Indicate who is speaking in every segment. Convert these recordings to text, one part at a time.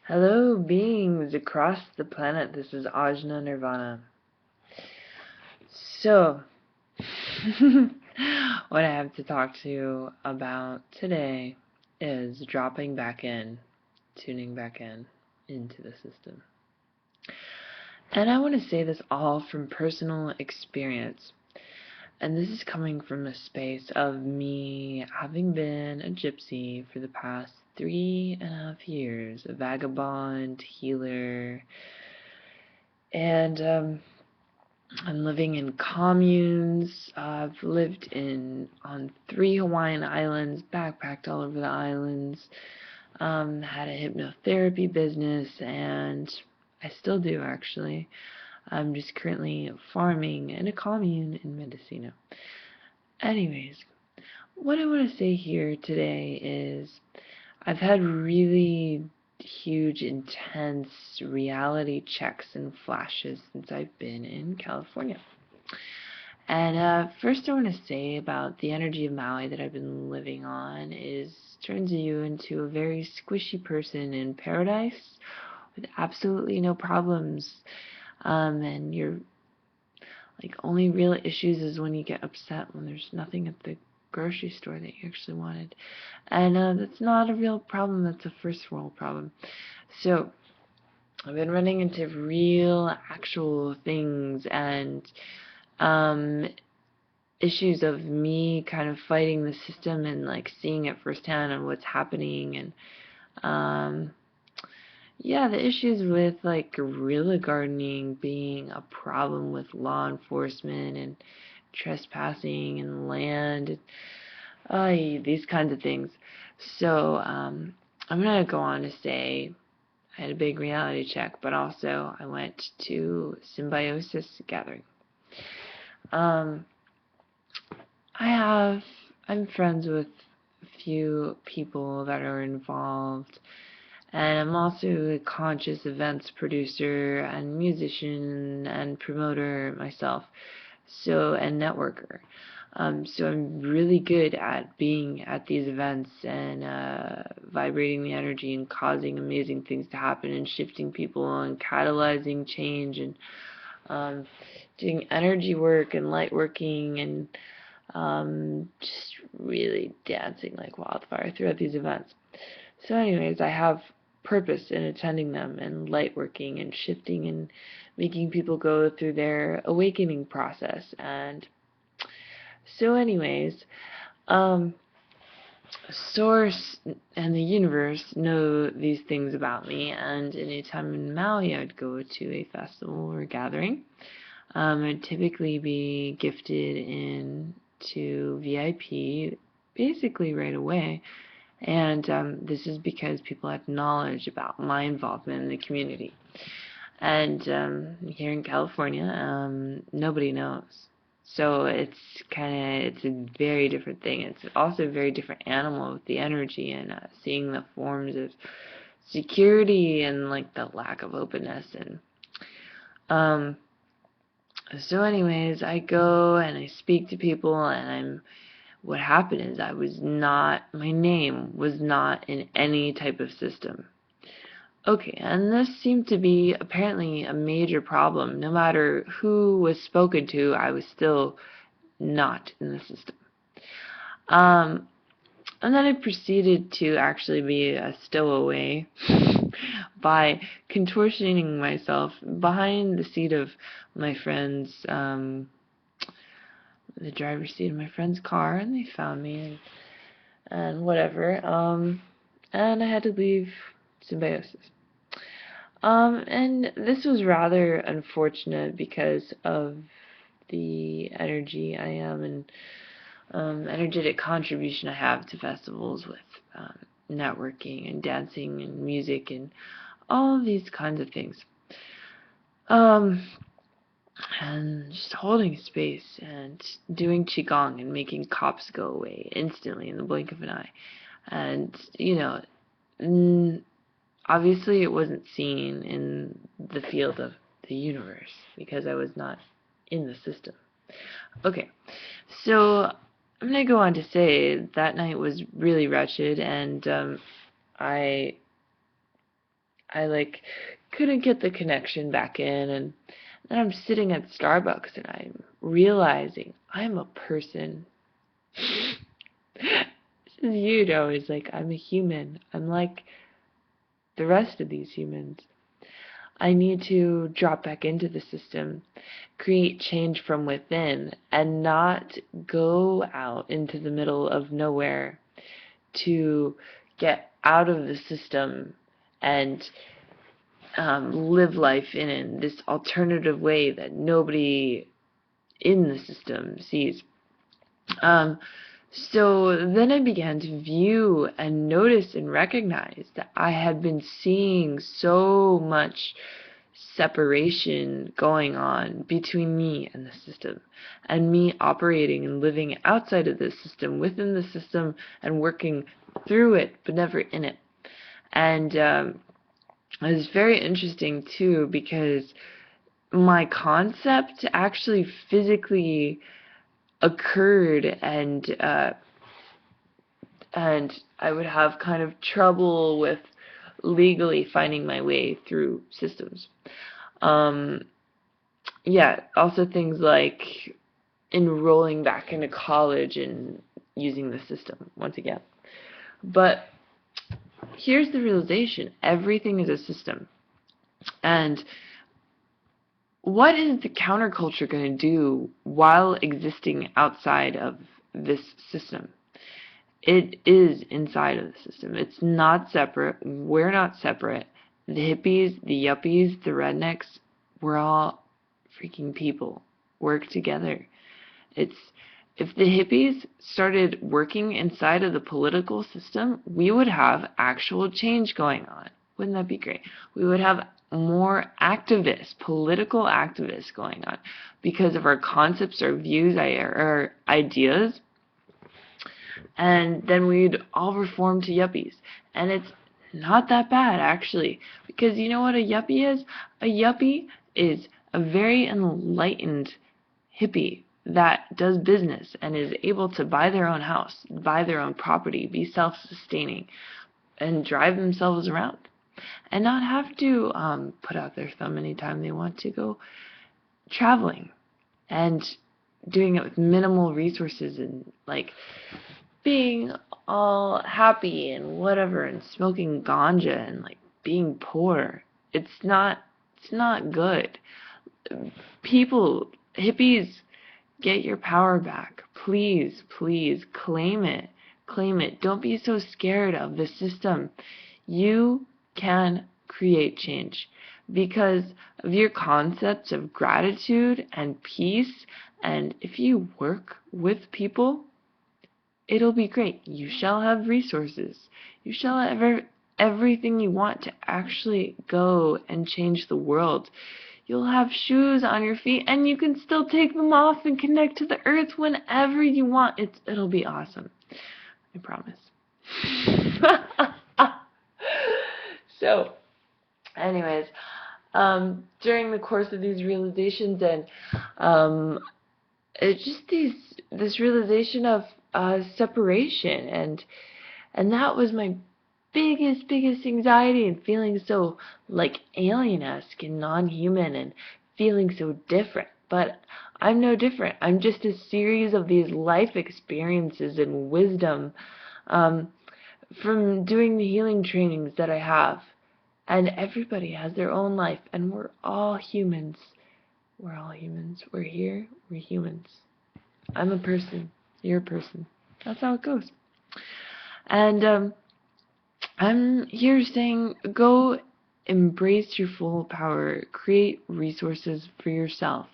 Speaker 1: Hello, beings across the planet. This is Ajna Nirvana. So, what I have to talk to you about today is dropping back in, tuning back in into the system. And I want to say this all from personal experience. And this is coming from a space of me having been a gypsy for the past 3.5 years, a vagabond, healer, and I'm living in communes. I've lived on 3 Hawaiian islands, backpacked all over the islands, had a hypnotherapy business, and I still do actually. I'm just currently farming in a commune in Mendocino. Anyways, what I want to say here today is I've had really huge, intense reality checks and flashes since I've been in California. And first I want to say about the energy of Maui that I've been living on is turns you into a very squishy person in paradise with absolutely no problems. And your only real issues is when you get upset when there's nothing at the grocery store that you actually wanted. And that's not a real problem, that's a first world problem. So I've been running into real actual things and um issues of me kind of fighting the system and seeing it firsthand on what's happening. And yeah, the issues with guerrilla gardening being a problem with law enforcement and trespassing and land, these kinds of things. So I'm gonna go on to say I had a big reality check, but also I went to Symbiosis Gathering. Um, I'm friends with a few people that are involved, and I'm also a conscious events producer and musician and promoter myself, and networker. So I'm really good at being at these events and vibrating the energy and causing amazing things to happen and shifting people and catalyzing change and um, doing energy work and light working and just really dancing like wildfire throughout these events. So anyways, I have purpose in attending them and light working and shifting and making people go through their awakening process. And so anyways, um, Source and the universe know these things about me, and anytime in Maui I'd go to a festival or gathering, I'd typically be gifted in to VIP basically right away. And this is because people had knowledge about my involvement in the community. And here in California, nobody knows. So it's a very different thing. It's also a very different animal with the energy and seeing the forms of security and the lack of openness. And um, so anyways, I go and I speak to people, and what happened is my name was not in any type of system. Okay, and this seemed to be apparently a major problem. No matter who was spoken to, I was still not in the system. Um, and then I proceeded to actually be a stowaway by contortioning myself behind the seat of my friend's, the driver's seat of my friend's car, and they found me and whatever. And I had to leave Symbiosis. And this was rather unfortunate because of the energy I am and energetic contribution I have to festivals with networking and dancing and music and all of these kinds of things. Um, and just holding space and doing qigong and making cops go away instantly in the blink of an eye. And, obviously it wasn't seen in the field of the universe because I was not in the system. Okay, so I'm going to go on to say that night was really wretched, and I I like couldn't get the connection back in, and then I'm sitting at Starbucks and I'm realizing I'm a person. It's like I'm a human. I'm like the rest of these humans. I need to drop back into the system, create change from within, and not go out into the middle of nowhere to get out of the system and live life in this alternative way that nobody in the system sees. So then I began to view and notice and recognize that I had been seeing so much separation going on between me and the system, and me operating and living outside of the system, within the system, and working through it, but never in it. And it was very interesting too, because my concept actually physically occurred, and I would have kind of trouble with legally finding my way through systems. Yeah, also things like enrolling back into college and using the system once again. But here's the realization: everything is a system. And what is the counterculture going to do while existing outside of this system? It is inside of the system. It's not separate. We're not separate. The hippies, the yuppies, the rednecks, we're all freaking people. Work together. If the hippies started working inside of the political system, we would have actual change going on. Wouldn't that be great? We would have more activists, political activists going on because of our concepts, our views, our ideas. And then we'd all reform to yuppies. And it's not that bad, actually. Because you know what a yuppie is? A yuppie is a very enlightened hippie that does business and is able to buy their own house, buy their own property, be self-sustaining, and drive themselves around. And not have to put out their thumb anytime they want to go traveling. And doing it with minimal resources, and like being all happy and whatever, and smoking ganja and like being poor. It's not good. People, hippies, get your power back. Please, please claim it. Claim it. Don't be so scared of the system. You can create change because of your concepts of gratitude and peace. And if you work with people, it'll be great. You shall have resources. You shall have everything you want to actually go and change the world. You'll have shoes on your feet, and you can still take them off and connect to the earth whenever you want. It'll be awesome. I promise. So, anyways, during the course of these realizations, and it's just this realization of separation, and that was my biggest anxiety, and feeling so like alien-esque and non-human and feeling so different. But I'm no different. I'm just a series of these life experiences and wisdom from doing the healing trainings that I have. And everybody has their own life, and we're all humans. We're all humans. We're here. We're humans. I'm a person. You're a person. That's how it goes. And I'm here saying, go embrace your full power. Create resources for yourself.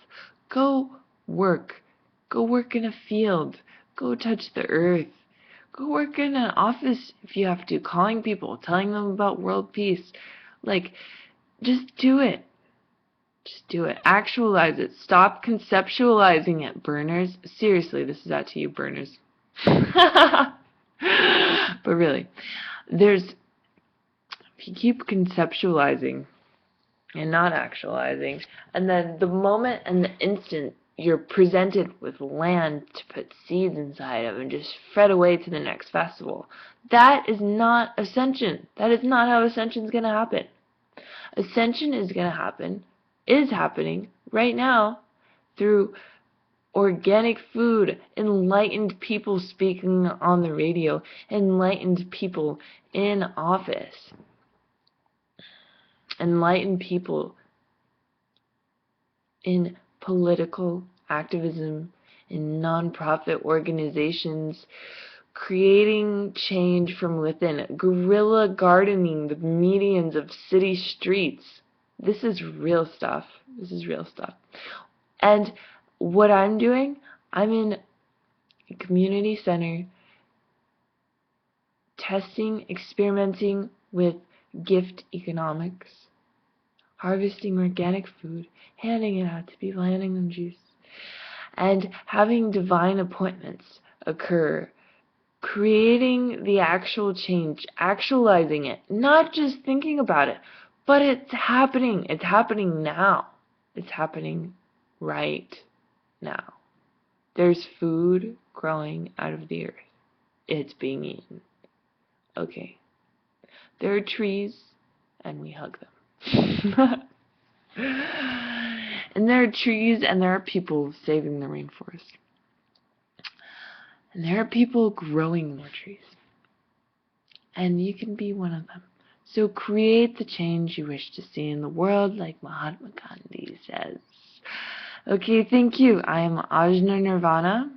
Speaker 1: Go work. Go work in a field. Go touch the earth. Go work in an office if you have to, calling people, telling them about world peace. Like, just do it. Just do it. Actualize it. Stop conceptualizing it, burners. Seriously, this is out to you, burners. But really, if you keep conceptualizing and not actualizing, and then the moment and the instant you're presented with land to put seeds inside of and just fret away to the next festival, that is not ascension. That is not how ascension is going to happen. Ascension is going to happen, is happening right now through organic food, enlightened people speaking on the radio, enlightened people in office, enlightened people in political activism, in nonprofit organizations, creating change from within, guerrilla gardening the medians of city streets. This is real stuff. This is real stuff. And what I'm doing, I'm in a community center testing, experimenting with gift economics, harvesting organic food, handing it out to people, handing them juice, and having divine appointments occur, creating the actual change, actualizing it, not just thinking about it, but it's happening. It's happening now. It's happening right now. There's food growing out of the earth. It's being eaten. Okay. There are trees, and we hug them. And there are trees, and there are people saving the rainforest. And there are people growing more trees. And you can be one of them. So create the change you wish to see in the world, like Mahatma Gandhi says. Okay, thank you. I am Ajna Nirvana,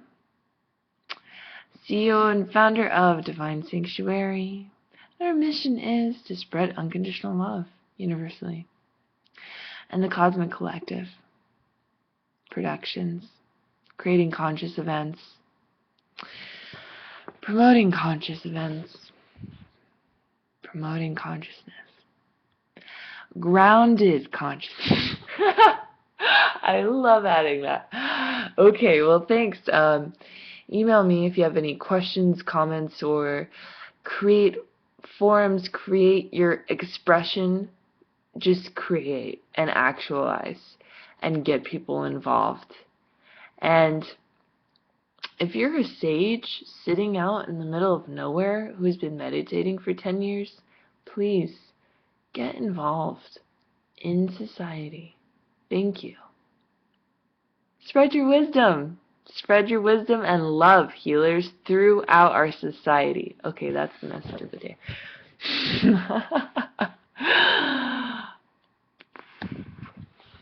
Speaker 1: CEO and founder of Divine Sanctuary. Our mission is to spread unconditional love universally. And the Cosmic Collective Productions, creating conscious events, promoting conscious events, promoting consciousness, grounded consciousness. I love adding that. Okay, well, thanks. Email me if you have any questions, comments, or create forums, create your expression. Just create and actualize and get people involved. And if you're a sage sitting out in the middle of nowhere who's been meditating for 10 years, please get involved in society. Thank you. Spread your wisdom. Spread your wisdom and love, healers, throughout our society. Okay, that's the message of the day.